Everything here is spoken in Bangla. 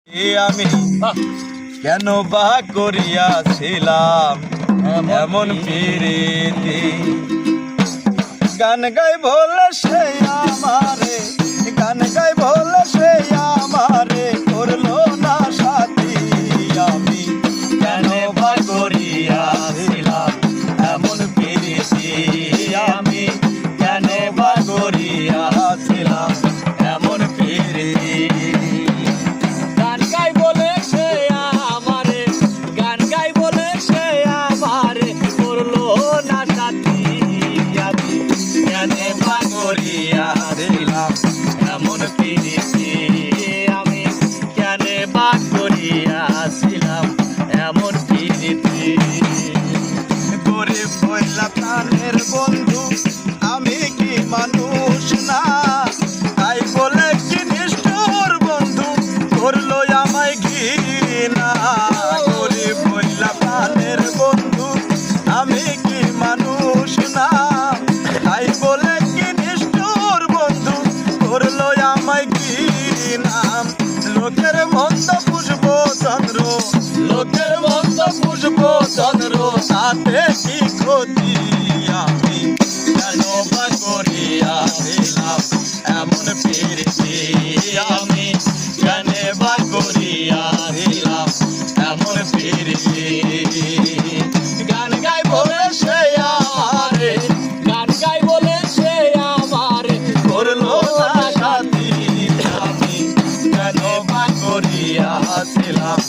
আমি কেন বা করিয়াছিলাম এমন প্রীতি। গান গাই বলে সে আমারে, গান গাই বলে সে আমারে করলো না সাথী। আমি কেন বা করিয়াছিলাম এমন প্রীতি। আমি কেন বা করিয়াছিলাম এমন প্রীতি। গান গাই বলে সে আমারে, গান গাই বলে সে আমারে করলো না সাথী। আমি কেন বা করিয়াছিলাম এমন প্রীতি। আমি কেন বা করিয়াছিলাম এমন প্রীতি। গরিব হইলা প্রাণের বন্ধু, আমি কি মানুষ না? তাই বলে কি নিষ্ঠুর বন্ধু করলো আমায় ঘৃণা। গরিব হইলা প্রাণের বন্ধু, আমি কি মানুষ না? তাই বলে কি নিষ্ঠুর বন্ধু করলো আমায় ঘৃণা। লোকের মন্দ পুষ্প চন্দ্র, লোকের মন্দ পুষ্প চন্দ্র তাতে কি ক্ষতি। আমি কেন বা করিয়াছিলাম এমন প্রীতি। আমি কেন বা করিয়াছিলাম এমন প্রীতি। গান গাই বলে সে আমারে, গান গাই বলে সে আমারে করলো না সাথী। আমি কেন বা করিয়াছিলাম